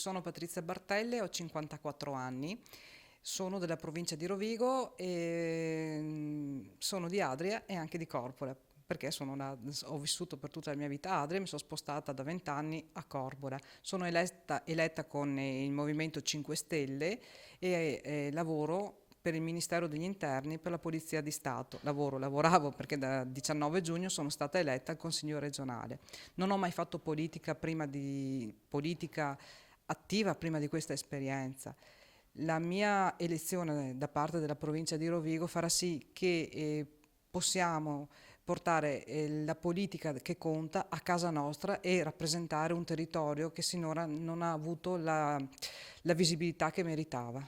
sono Patrizia Bartelle, ho 54 anni, sono della provincia di Rovigo e sono di Adria e anche di Corpora, perché ho vissuto per tutta la mia vita a Adria e mi sono spostata da 20 anni a Corpora. Sono eletta con il Movimento 5 Stelle e lavoro per il Ministero degli Interni, per la Polizia di Stato. Lavoravo perché da 19 giugno sono stata eletta al Consiglio regionale. Non ho mai fatto politica attiva prima di questa esperienza. La mia elezione da parte della provincia di Rovigo farà sì che possiamo portare la politica che conta a casa nostra e rappresentare un territorio che sinora non ha avuto la visibilità che meritava.